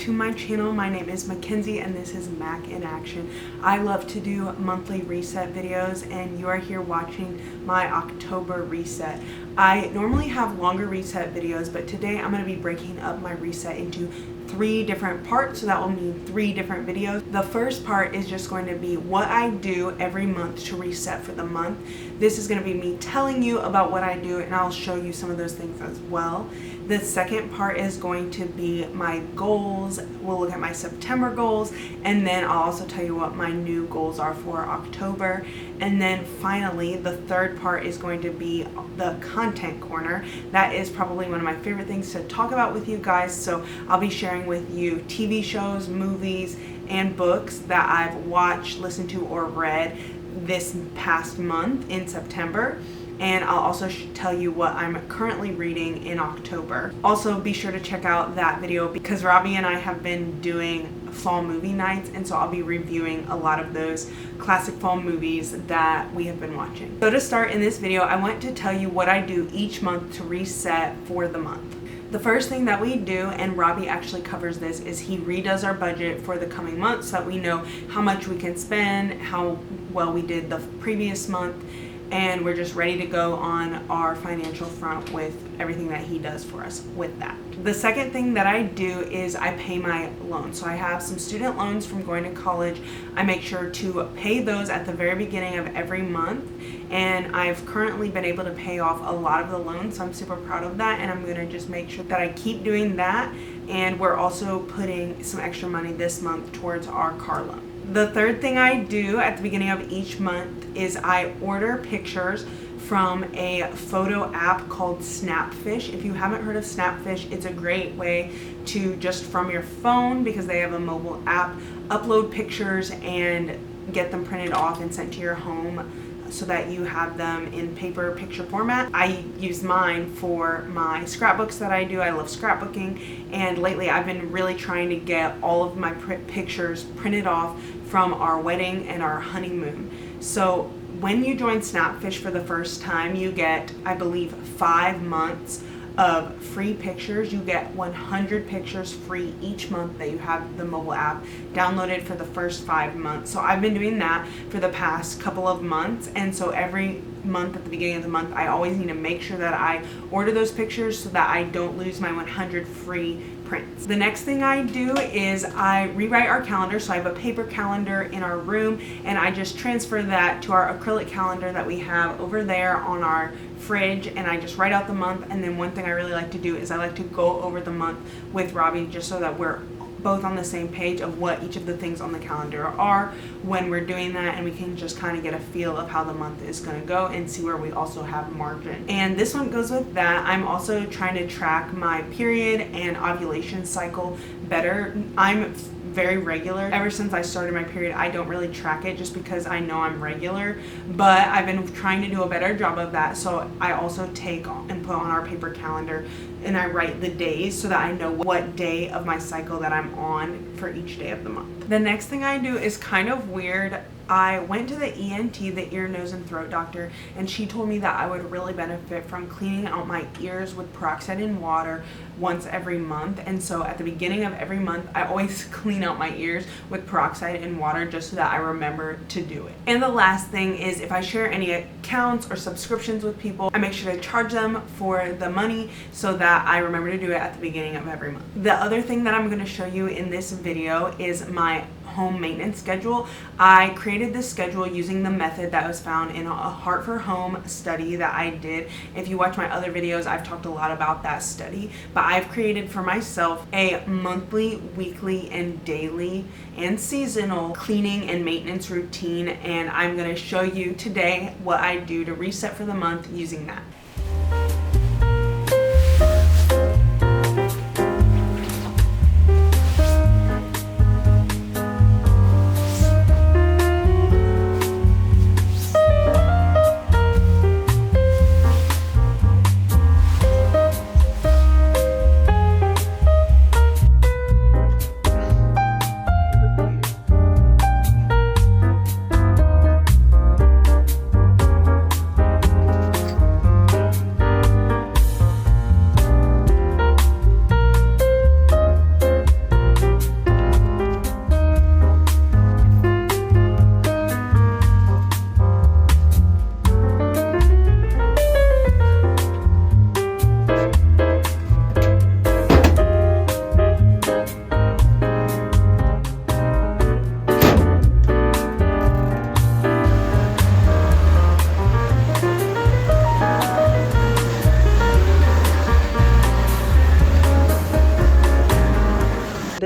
to my channel. My name is Mackenzie and this is Mac in Action. I love to do monthly reset videos and you are here watching my October reset. I normally have longer reset videos, but today I'm going to be breaking up my reset into 3 different parts, so that will mean 3 different videos. The first part is just going to be what I do every month to reset for the month. This is going to be me telling you about what I do, and I'll show you some of those things as well. The second part is going to be my goals. We'll look at my September goals, and then I'll also tell you what my new goals are for October. And then finally, the third part is going to be the content corner. That is probably one of my favorite things to talk about with you guys. So I'll be sharing with you TV shows, movies, and books that I've watched, listened to, or read this past month in September. And I'll also tell you what I'm currently reading in October. Also, be sure to check out that video because Robbie and I have been doing fall movie nights, and so I'll be reviewing a lot of those classic fall movies that we have been watching. So to start in this video, I want to tell you what I do each month to reset for the month. The first thing that we do, and Robbie actually covers this, is he redoes our budget for the coming month so that we know how much we can spend, how well we did the previous month, and we're just ready to go on our financial front with everything that he does for us with that. The second thing that I do is I pay my loans. So I have some student loans from going to college. I make sure to pay those at the very beginning of every month, and I've currently been able to pay off a lot of the loans, so I'm super proud of that, and I'm gonna just make sure that I keep doing that. And we're also putting some extra money this month towards our car loan. The third thing I do at the beginning of each month is I order pictures from a photo app called Snapfish. If you haven't heard of Snapfish, it's a great way to just from your phone, because they have a mobile app, upload pictures and get them printed off and sent to your home so that you have them in paper picture format. I use mine for my scrapbooks that I do. I love scrapbooking, and lately I've been really trying to get all of my pictures printed off from our wedding and our honeymoon. So when you join Snapfish for the first time, you get, I believe, 5 months of free pictures. You get 100 pictures free each month that you have the mobile app downloaded for the first 5 months. So I've been doing that for the past couple of months, and so every month at the beginning of the month I always need to make sure that I order those pictures so that I don't lose my 100 free prints. The next thing I do is I rewrite our calendar. So I have a paper calendar in our room, and I just transfer that to our acrylic calendar that we have over there on our fridge, and I just write out the month. And then one thing I really like to do is I like to go over the month with Robbie, just so that we're both on the same page of what each of the things on the calendar are when we're doing that, and we can just kind of get a feel of how the month is going to go and see where we also have margin. And this one goes with that. I'm also trying to track my period and ovulation cycle better. I'm very regular. Ever since I started my period, I don't really track it just because I know I'm regular, but I've been trying to do a better job of that. So I also take and put on our paper calendar, and I write the days so that I know what day of my cycle that I'm on for each day of the month. The next thing I do is kind of weird. I went to the ENT, the ear, nose, and throat doctor, and she told me that I would really benefit from cleaning out my ears with peroxide and water once every month. And so at the beginning of every month, I always clean out my ears with peroxide and water just so that I remember to do it. And the last thing is, if I share any accounts or subscriptions with people, I make sure to charge them for the money so that I remember to do it at the beginning of every month. The other thing that I'm going to show you in this video is my home maintenance schedule. I created this schedule using the method that was found in a Heart for Home study that I did. If you watch my other videos, I've talked a lot about that study, but I've created for myself a monthly, weekly, and daily and seasonal cleaning and maintenance routine, and I'm going to show you today what I do to reset for the month using that.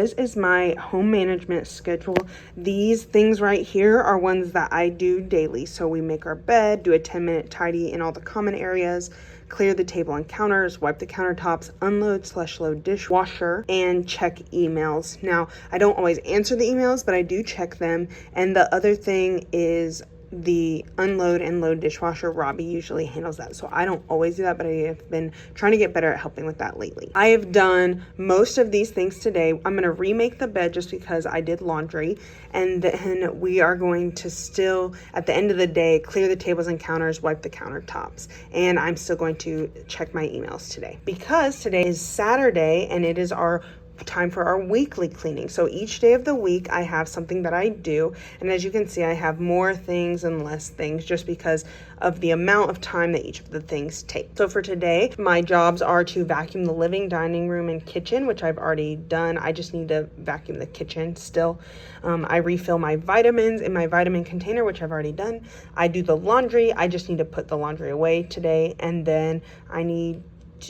this is my home management schedule. These things right here are ones that I do daily. So we make our bed, do a 10-minute tidy in all the common areas, clear the table and counters, wipe the countertops, unload/load dishwasher, and check emails. Now, I don't always answer the emails, but I do check them. And the other thing is the unload and load dishwasher. Robbie usually handles that, so I don't always do that, but I have been trying to get better at helping with that lately. I have done most of these things today. I'm going to remake the bed just because I did laundry, and then we are going to still, at the end of the day, clear the tables and counters, wipe the countertops, and I'm still going to check my emails today because today is Saturday and it is our time for our weekly cleaning. So each day of the week I have something that I do, and as you can see I have more things and less things just because of the amount of time that each of the things take. So for today, my jobs are to vacuum the living, dining room, and kitchen, which I've already done. I just need to vacuum the kitchen still. I refill my vitamins in my vitamin container, which I've already done. I do the laundry. I just need to put the laundry away today, and then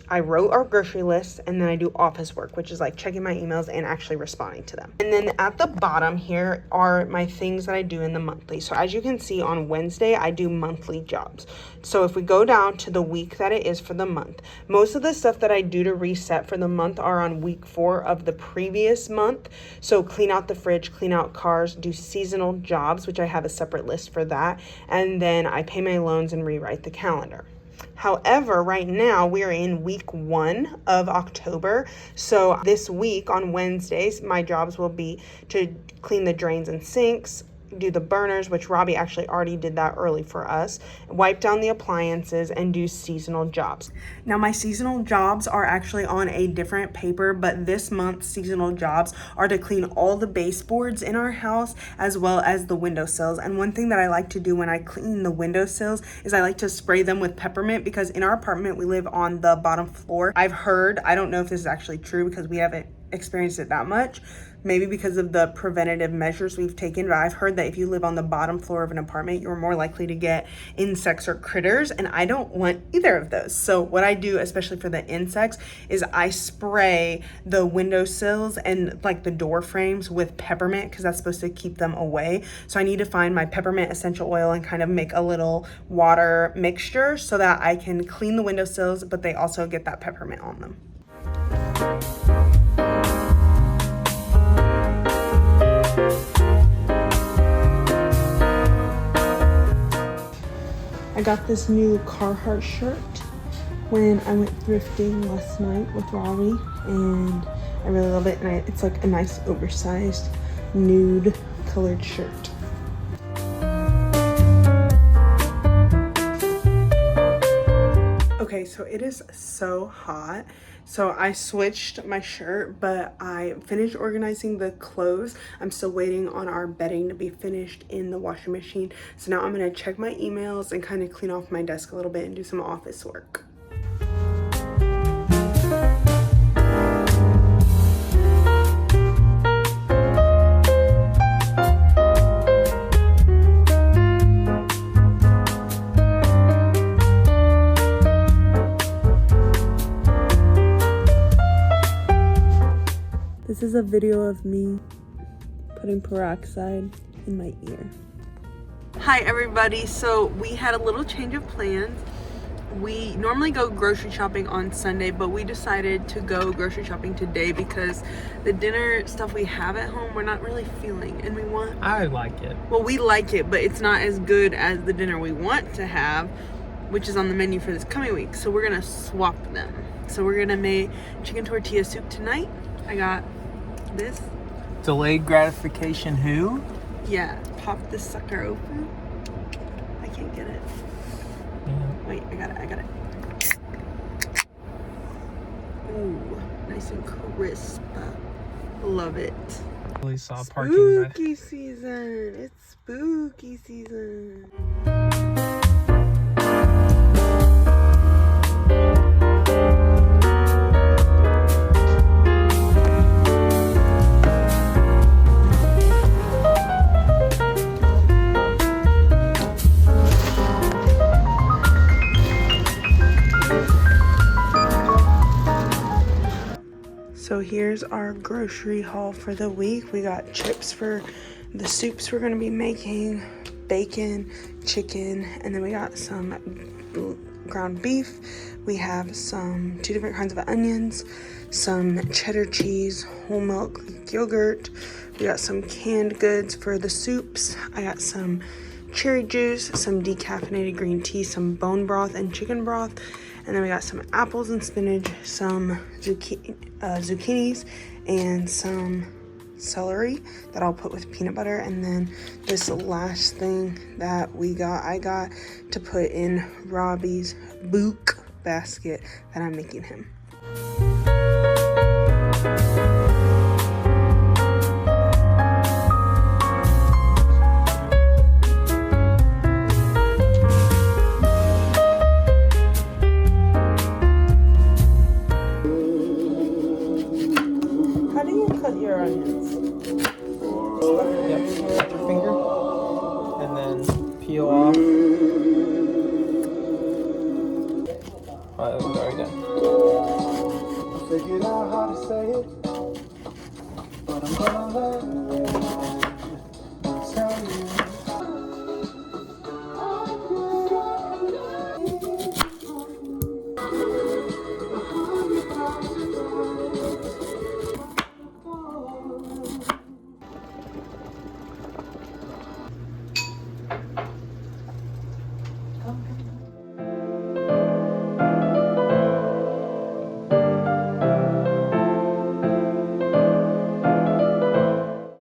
I wrote our grocery list, and then I do office work, which is like checking my emails and actually responding to them. And then at the bottom here are my things that I do in the monthly. So as you can see, on Wednesday, I do monthly jobs. So if we go down to the week that it is for the month, most of the stuff that I do to reset for the month are on week 4 of the previous month. So clean out the fridge, clean out cars, do seasonal jobs, which I have a separate list for that. And then I pay my loans and rewrite the calendar. However, right now we are in week 1 of October. So this week on Wednesdays, my jobs will be to clean the drains and sinks, do the burners, which Robbie actually already did that early for us, wipe down the appliances, and do seasonal jobs. Now my seasonal jobs are actually on a different paper, but this month's seasonal jobs are to clean all the baseboards in our house as well as the windowsills. And one thing that I like to do when I clean the windowsills is I like to spray them with peppermint, because in our apartment we live on the bottom floor. I've heard, I don't know if this is actually true because we haven't experienced it that much, maybe because of the preventative measures we've taken, but I've heard that if you live on the bottom floor of an apartment, you're more likely to get insects or critters, and I don't want either of those. So what I do, especially for the insects, is I spray the windowsills and like the door frames with peppermint, because that's supposed to keep them away. So I need to find my peppermint essential oil and kind of make a little water mixture so that I can clean the windowsills, but they also get that peppermint on them. I got this new Carhartt shirt when I went thrifting last night with Robbie, and I really love it. And it's like a nice oversized nude colored shirt. Okay, so it is so hot. So I switched my shirt, but I finished organizing the clothes. I'm still waiting on our bedding to be finished in the washing machine. So now I'm gonna check my emails and kind of clean off my desk a little bit and do some office work. This is a video of me putting peroxide in my ear. Hi everybody, so we had a little change of plans. We normally go grocery shopping on Sunday, but we decided to go grocery shopping today because the dinner stuff we have at home we're not really feeling, and I like it. Well, we like it, but it's not as good as the dinner we want to have, which is on the menu for this coming week. So we're gonna swap them. So we're gonna make chicken tortilla soup tonight. I got this. Delayed gratification who? Yeah, pop this sucker open. I can't get it. Yeah. Wait, I got it. Ooh, nice and crisp. Love it. Really saw parking. Spooky season. It's spooky season. So here's our grocery haul for the week. We got chips for the soups we're gonna be making, bacon, chicken, and then we got some ground beef. We have two different kinds of onions, some cheddar cheese, whole milk yogurt. We got some canned goods for the soups. I got some cherry juice, some decaffeinated green tea, some bone broth and chicken broth. And then we got some apples and spinach, some zucchinis, and some celery that I'll put with peanut butter. And then this last thing that I got to put in Robbie's book basket that I'm making him. How do you cut your onions? Yep, cut your finger and then peel off. Alright, we're already done. Figured out how to say it, but I'm gonna tell you.